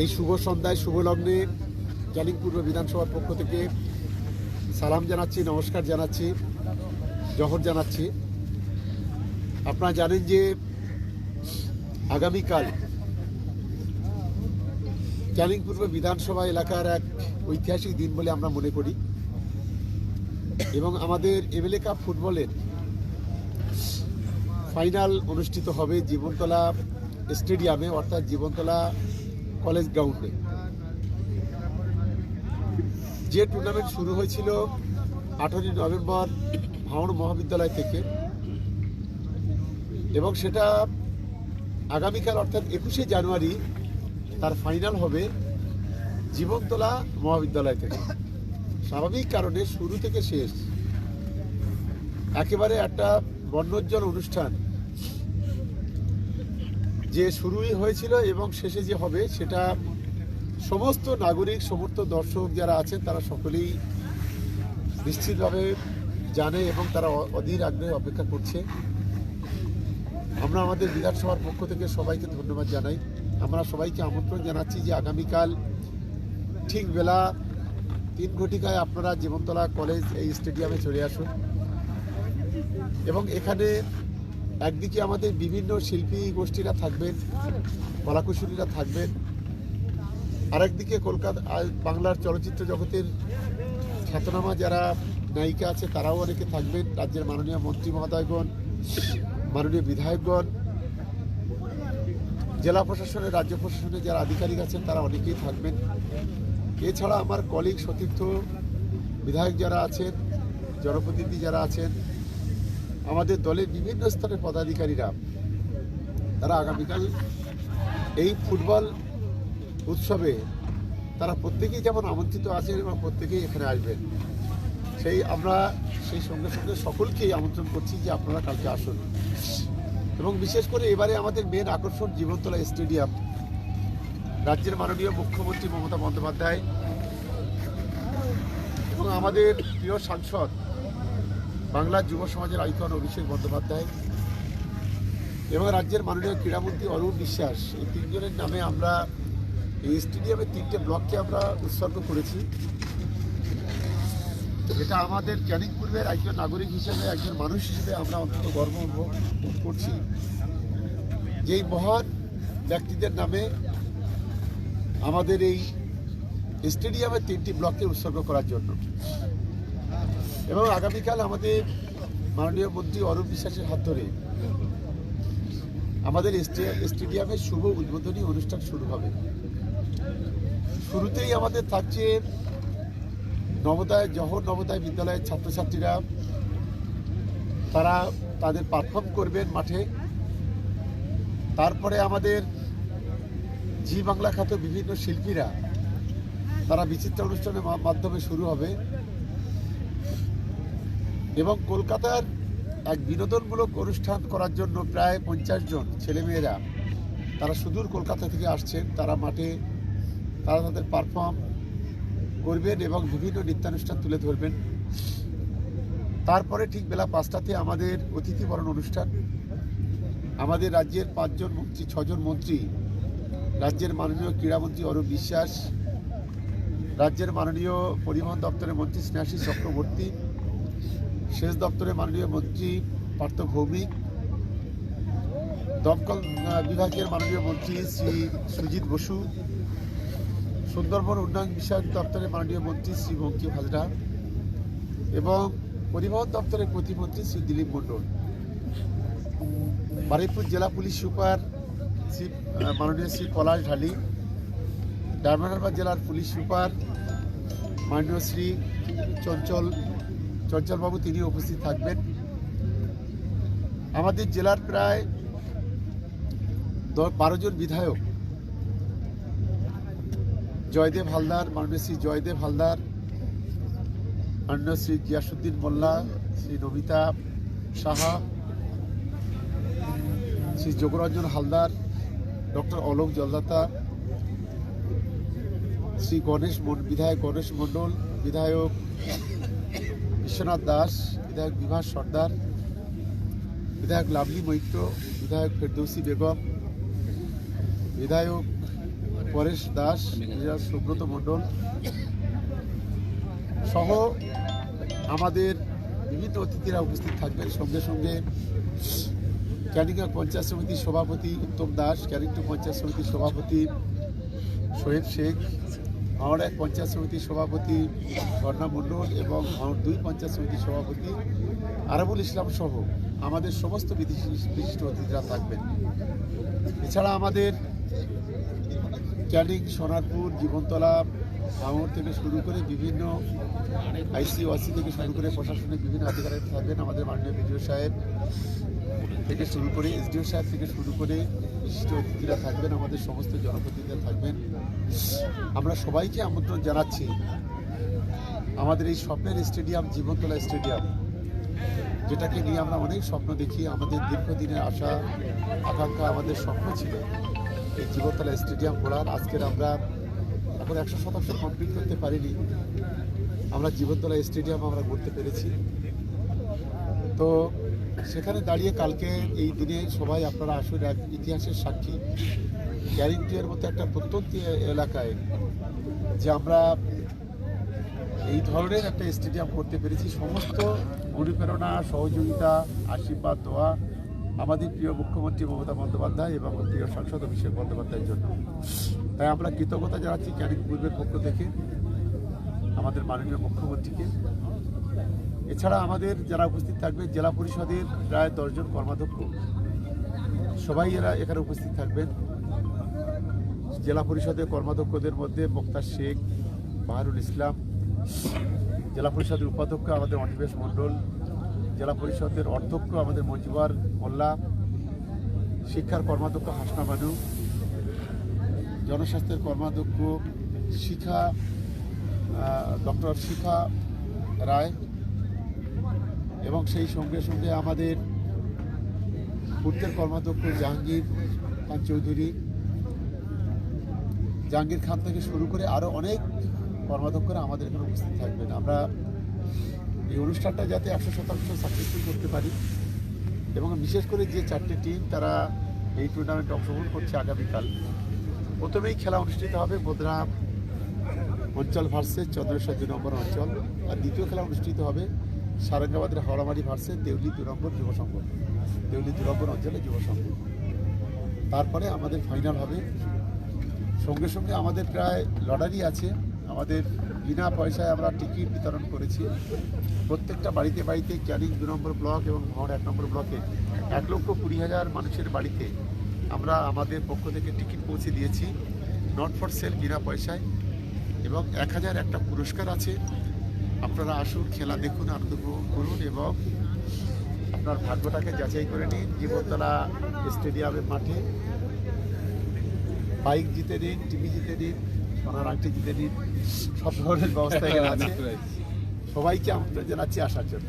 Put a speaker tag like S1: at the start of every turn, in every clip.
S1: এই শুভ সন্ধ্যায় শুভ লগ্নে ক্যানিং পূর্ব বিধানসভার পক্ষ থেকে সালাম জানাচ্ছি, নমস্কার জানাচ্ছি, জহর জানাচ্ছি। আপনারা জানেন যে আগামীকাল ক্যানিং পূর্ব বিধানসভা এলাকার এক ঐতিহাসিক দিন বলে আমরা মনে করি এবং আমাদের এমএলএ কাপ ফুটবলের ফাইনাল অনুষ্ঠিত হবে জীবনতলা স্টেডিয়ামে, অর্থাৎ জীবনতলা কলেজ গ্রাউন্ডে। যে টুর্নামেন্ট শুরু হয়েছিল 18 নভেম্বর ভাঙড় মহাবিদ্যালয় থেকে এবং সেটা আগামীকাল অর্থাৎ 21শে জানুয়ারি তার ফাইনাল হবে জীবনতলা মহাবিদ্যালয় থেকে। স্বাভাবিক কারণে শুরু থেকে শেষ একেবারে একটা বর্ণোজ্জ্বল অনুষ্ঠান যে শুরুই হয়েছিল এবং শেষে যে হবে সেটা সমস্ত নাগরিক, সমস্ত দর্শক যারা আছেন তারা সকলেই নিশ্চিতভাবে জানে এবং তারা অধীর আগ্রহে অপেক্ষা করছে। আমরা আমাদের বিধানসভার পক্ষ থেকে সবাইকে ধন্যবাদ জানাই। আমরা সবাইকে আমন্ত্রণ জানাচ্ছি যে আগামীকাল ঠিক বেলা 3 ঘটিকায় আপনারা জীবনতলা কলেজ এই স্টেডিয়ামে চলে আসুন এবং এখানে একদিকে আমাদের বিভিন্ন শিল্পী গোষ্ঠীরা থাকবেন, কলাকুশলীরা থাকবেন, আরেকদিকে কলকাতা বাংলার চলচ্চিত্র জগতের খ্যাতনামা যারা নায়িকা আছে তারাও অনেকে থাকবেন, রাজ্যের মাননীয় মন্ত্রী মহোদয়গণ, মাননীয় বিধায়কগণ, জেলা প্রশাসনের, রাজ্য প্রশাসনের যারা আধিকারিক আছেন তারা অনেকেই থাকবেন। এছাড়া আমার কলিগ সতীর্থ বিধায়ক যারা আছেন, জনপ্রতিনিধি যারা আছেন, আমাদের দলের বিভিন্ন স্তরের পদাধিকারীরা তারা আগামীকাল এই ফুটবল উৎসবে তারা প্রত্যেকেই যেমন আমন্ত্রিত আছেন এবং প্রত্যেকেই এখানে আসবেন। আমরা সেই সঙ্গে সঙ্গে সকলকেই আমন্ত্রণ করছি যে আপনারা কালকে আসুন এবং বিশেষ করে এবারে আমাদের মেন আকর্ষণ জীবনতলা স্টেডিয়াম। রাজ্যের মাননীয় মুখ্যমন্ত্রী মমতা বন্দ্যোপাধ্যায় এবং আমাদের প্রিয় সাংসদ বাংলার যুব সমাজের আইকন অভিষেক বন্দ্যোপাধ্যায় এবং রাজ্যের মাননীয় ক্রীড়ামন্ত্রী অরূপ বিশ্বাস, এই তিনজনের নামে আমরা এই স্টেডিয়ামের 3টে ব্লককে আমরা উৎসর্গ করেছি। এটা আমাদের ক্যানিং পূর্বের একজন নাগরিক হিসেবে, একজন মানুষ হিসেবে আমরা অন্তত গর্ব অনুভব করছি যে এই মহান ব্যক্তিদের নামে আমাদের এই স্টেডিয়ামের 3টি ব্লককে উৎসর্গ করার জন্য। এবং আগামীকাল আমাদের মাননীয় মন্ত্রী অরূপ বিশ্বাসের হাত ধরে আমাদের স্টেডিয়ামের শুভ উদ্বোধনী অনুষ্ঠান শুরু হবে। শুরুতেই আমাদের থাকছে জওহর নবোদয় বিদ্যালয়ের ছাত্রছাত্রীরা, তারা তাদের পারফর্ম করবেন মাঠে। তারপরে আমাদের জি বাংলা খ্যাত বিভিন্ন শিল্পীরা তারা বিচিত্র অনুষ্ঠানের মাধ্যমে শুরু হবে এবং কলকাতার এক বিনোদনমূলক অনুষ্ঠান করার জন্য প্রায় 50 জন ছেলেমেয়েরা তারা সুদূর কলকাতা থেকে আসছেন। তারা মাঠে তারা তাদের পারফর্ম করবেন এবং বিভিন্ন নৃত্যানুষ্ঠান তুলে ধরবেন। তারপরে ঠিক বেলা 5টাতে আমাদের অতিথি বরণ অনুষ্ঠান। আমাদের রাজ্যের 5 জন মন্ত্রী, 6 জন মন্ত্রী, রাজ্যের মাননীয় ক্রীড়ামন্ত্রী অরূপ বিশ্বাস, রাজ্যের মাননীয় পরিবহন দপ্তরের মন্ত্রী স্নেহাশিস চক্রবর্তী, সেচ দপ্তরের মাননীয় মন্ত্রী পার্থ ভৌমিক, দমকল বিভাগের মাননীয় মন্ত্রী শ্রী সুজিত বসু, সুন্দরবন উন্নয়ন বিষয়ক দপ্তরের মাননীয় মন্ত্রী শ্রী বঙ্কিম হাজরা এবং পরিবহন দপ্তরের প্রতিমন্ত্রী শ্রী দিলীপ মণ্ডল, বারুইপুর জেলা পুলিশ সুপার শ্রী মাননীয় শ্রী পলাশ ঢালি, ডায়মন্ড হারবার জেলার পুলিশ সুপার মাননীয় শ্রী চঞ্চলবাবু, তিনি উপস্থিত থাকবেন। আমাদের জেলার প্রায় 12 জন বিধায়ক, জয়দেব হালদার, মাননীয় শ্রী জয়দেব হালদার, মাননীয় শ্রী গিয়াসুদ্দিন মোল্লা, শ্রী নমিতা সাহা, শ্রী যোগরঞ্জন হালদার, ডক্টর অলোক জলদাতা, শ্রী বিধায়ক গণেশ মণ্ডল, বিধায়ক বিশ্বনাথ দাস, বিধায়ক বিভাস সর্দার, বিধায়ক লাভলি মৈত্র, বিধায়ক ফেরদৌসি বেগম, বিধায়ক পরেশ দাস, বিধায়ক সুব্রত মণ্ডল সহ আমাদের বিভিন্ন অতিথিরা উপস্থিত থাকবেন। সঙ্গে সঙ্গে ক্যানিং পঞ্চায়েত সমিতির সভাপতি উত্তম দাস, ক্যানিং 2 পঞ্চায়েত সমিতির সভাপতি সোহেব শেখ, ভাঙড় 1 পঞ্চায়েত সমিতির সভাপতি ঝর্ণা মণ্ডল এবং ভাঙড় 2 পঞ্চায়েত সমিতির সভাপতি আরাবুল ইসলাম সহ আমাদের সমস্ত বিশিষ্ট অতিথিরা থাকবেন। এছাড়া আমাদের ক্যানিং, সোনারপুর, জীবনতলা, ভাঙড় থেকে শুরু করে বিভিন্ন আইসি ওয়াসি থেকে শুরু করে প্রশাসনিক বিভিন্ন আধিকারিক থাকবেন। আমাদের মাননীয় বিডিও সাহেব থেকে শুরু করে এসডিও সাহেব থেকে শুরু করে বিশিষ্ট অতিথিরা থাকবেন, আমাদের সমস্ত জনপ্রতিনিধিরা থাকবেন। আমরা সবাইকে আমন্ত্রণ জানাচ্ছি আমাদের এই স্বপ্নের স্টেডিয়াম জীবনতলা স্টেডিয়াম, যেটাকে নিয়ে আমরা অনেক স্বপ্ন দেখি। আমাদের দীর্ঘদিনের আশা আকাঙ্ক্ষা, আমাদের স্বপ্ন ছিল এই জীবনতলা স্টেডিয়াম গড়ার। আজকের আমরা এখন 100% কমপ্লিট করতে পারিনি, আমরা জীবনতলা স্টেডিয়াম আমরা করতে পেরেছি। তো সেখানে দাঁড়িয়ে কালকে এই দিনে সবাই আপনারা আসলে এক ইতিহাসের সাক্ষী। ক্যানিং 2 এর মতো একটা প্রত্যন্ত এলাকায় যে আমরা এই ধরনের একটা স্টেডিয়াম করতে পেরেছি, সমস্ত অনুপ্রেরণা, সহযোগিতা, আশীর্বাদ, দোয়া আমাদের প্রিয় মুখ্যমন্ত্রী মমতা বন্দ্যোপাধ্যায় এবং প্রিয় সাংসদ অভিষেক বন্দ্যোপাধ্যায়ের জন্য। তাই আমরা কৃতজ্ঞতা জানাচ্ছি ক্যানিং পূর্বের পক্ষ থেকে আমাদের মাননীয় মুখ্যমন্ত্রীকে। এছাড়া আমাদের যারা উপস্থিত থাকবে জেলা পরিষদের প্রায় 10 জন কর্মাধ্যক্ষ, সবাই এখানে উপস্থিত থাকবেন। জেলা পরিষদের কর্মাধ্যক্ষদের মধ্যে মুক্তার শেখ, বাহারুল ইসলাম, জেলা পরিষদের উপাধ্যক্ষ আমাদের অনিমেষ মণ্ডল, জেলা পরিষদের অধ্যক্ষ আমাদের মজিবার মোল্লা, শিক্ষার কর্মাধ্যক্ষ হাসনা বানু, জনস্বাস্থ্যের কর্মাধ্যক্ষ ডক্টর শিখা রায় এবং সেই সঙ্গে সঙ্গে আমাদের পূর্তের কর্মাধ্যক্ষ জাহাঙ্গীর খান চৌধুরী, জাহাঙ্গীর খান থেকে শুরু করে আরও অনেক কর্মাধ্যক্ষরা আমাদের এখানে উপস্থিত থাকবেন। আমরা এই অনুষ্ঠানটা যাতে 100% সাকসেসফুল করতে পারি এবং বিশেষ করে যে 4টে টিম তারা এই টুর্নামেন্টে অংশগ্রহণ করছে আগামীকাল। প্রথমেই খেলা অনুষ্ঠিত হবে বোদরা অঞ্চল ভার্সেস চন্দ্রেশ্বর 2 নম্বর অঞ্চল, আর দ্বিতীয় খেলা অনুষ্ঠিত হবে সারঙ্গাবাদের হাওড়ামারি ভার্সেস দেউলি 2 নম্বর যুব সংঘ, দেউলি 2 নম্বর অঞ্চলে যুব সংঘ। তারপরে আমাদের ফাইনাল হবে। সঙ্গে সঙ্গে আমাদের প্রায় লটারি আছে, আমাদের বিনা পয়সায় আমরা টিকিট বিতরণ করেছি। প্রত্যেকটা বাড়িতে বাড়িতে ক্যানিং 2 নম্বর ব্লক এবং ভাঙড় 1 নম্বর ব্লকে 1,20,000 মানুষের বাড়িতে আমরা আমাদের পক্ষ থেকে টিকিট পৌঁছে দিয়েছি, নট ফর সেল, বিনা পয়সায়। এবং 1000 একটা পুরস্কার আছে। আপনারা আসুন, খেলা দেখুন, আনন্দ উপভোগ করুন এবং আপনার ভাগ্যটাকে যাচাই করে নিন। জীবনতলা স্টেডিয়ামের মাঠে বাইক জিতে নিন, টিভি জিতে নিন, সোনার আংটি জিতে নিন, সব ধরনের ব্যবস্থা এখানে আছে। সবাইকে আমন্ত্রণ জানাচ্ছি আসার জন্য।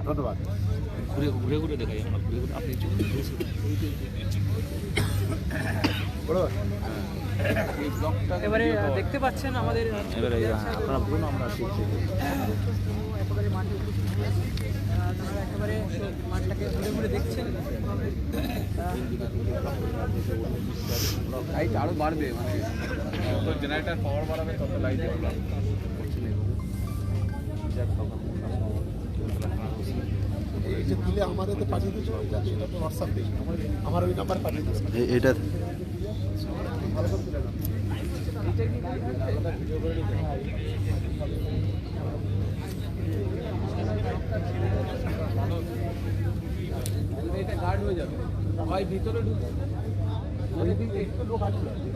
S1: ধন্যবাদ।
S2: ঘুরে ঘুরে দেখাই আমরা, আপনি
S3: এবারে দেখতে পাচ্ছেন আমাদের
S2: এবারে আপনারা বলুন, আমরা
S3: একেবারে মাঠে আপনারা একেবারে মাঠটাকে ঘুরে ঘুরে দেখছেন।
S2: লাইট আরো বাড়বে, মানে যত জেনারেটর পাওয়ার বাড়াবে তত লাইট
S1: এই যে তুলে আমার এতে পাঠিয়ে দিচ্ছ, সেটা তো হোয়াটসঅ্যাপ দিই, আমার ওই নাম্বার পাঠিয়ে দিচ্ছি।
S4: এটা
S2: এটা গার্ড হয়ে যাবে, ভাই ভিতরে ঢুকে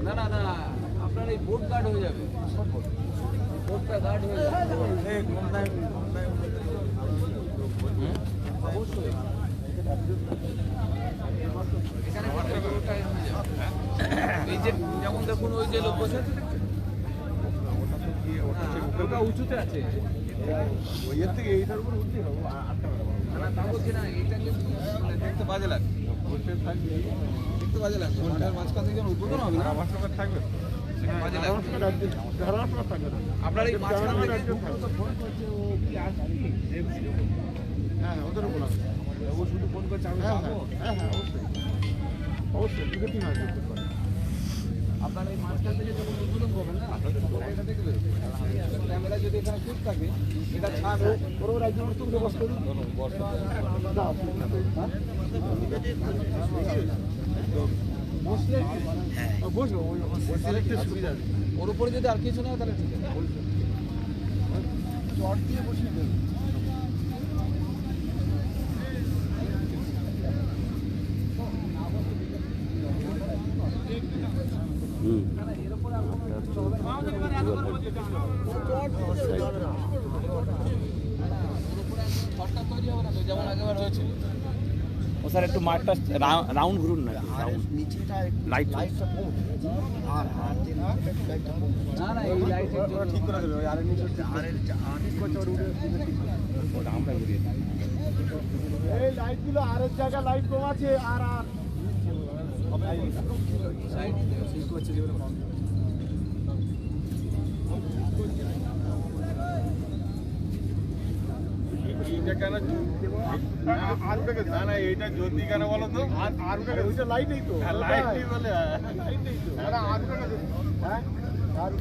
S2: না না না, আপনার এই বোর্ড গার্ড হয়ে যাবে, বোর্ডটা গার্ড হয়ে যাবে। অবশ্যই এই যে যেমন দেখুন ওই যে লোক বসে আছে, ওটা উঁচুতে আছে,
S1: ওই এর থেকে এইটার উপর উঠতে হবে,
S2: না তা বলছি না, এটা কিন্তু দেখতে বাজে লাগে, দেখতে বাজে লাগবে। মাঠের মাঝখান থেকে যখন উদ্বোধন হবে না, মাঝখানে থাকবে, বাজে লাগবে। আপনার এই মাঝখান থেকে
S1: হ্যাঁ, ওদের উপর আছে।
S2: ও শুধু ফোন করছে, আমি
S1: হ্যাঁ
S2: যাবো।
S1: হ্যাঁ হ্যাঁ, অবশ্যই অবশ্যই, 2-3 আসবে।
S2: আপনার এই মাঝখান থেকে যখন উদ্বোধন করবেন না, এটা দেখবে ক্যামেরা যদি এখানে ঠিক থাকে, এটা ছাড়
S1: ওর রাজ্য তুমি বস করুন
S2: বসলে বসবো, বসলে একটু সুবিধা হবে। ওর উপরে যদি আর কিছু না হয় তাহলে ঠিক আছে।
S1: চট দিয়ে বসিয়ে দেবে
S2: ঘরটা তৈরি হবে না তো, যেমন আগেবার হয়েছিল।
S4: ও স্যার একটু মাঠটা রাউন্ড ঘুরুন না লাইট
S2: না না, এই লাইটের জন্য ঠিক করে দেবে। ওই আরের নিচে
S4: আমরা ঘুরিয়ে দিই।
S1: এই লাইট গুলো আরেক জায়গা লাইট কম আছে আর
S5: এইটা কেন না না এইটা যদি কেন বলো তো
S1: আর ওইটা লাইটেই তো
S5: লাইট বলে
S1: লাইটেই তো হ্যাঁ আর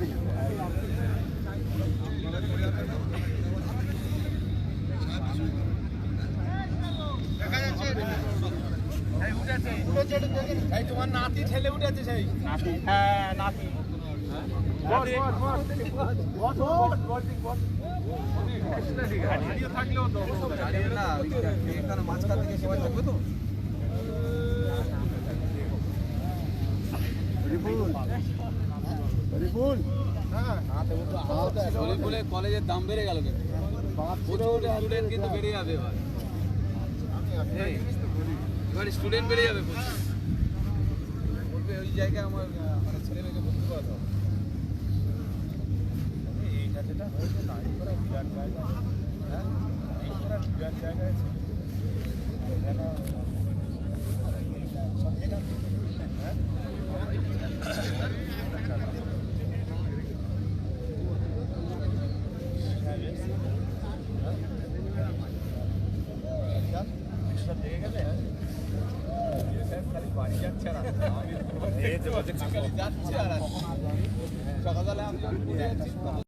S2: তোমার নাতি ঠেলে উঠেছে সেই
S4: হ্যাঁ নাতি
S5: থাকলেও তো
S2: দাঁড়িয়ে না, এখানে মাঝখান থেকে সবাই থাকবে তো। হরিপুরে কলেজের দাম বেড়ে গেল কিন্তু, প্রচুর স্টুডেন্ট কিন্তু বেড়ে যাবে এবার। এবার স্টুডেন্ট বেড়ে যাবে প্রচুর। বলবে ওই জায়গায় আমার মানে ছেলে মেয়েকে ভর্তি করাতে হবে।
S5: এইটা যেটা হয়েছে না এই করা বিরাট জায়গা, হ্যাঁ এই করা বিরাট জায়গা আছে বাড়ি যাচ্ছে না
S2: যাচ্ছে আর সকালবেলা আমি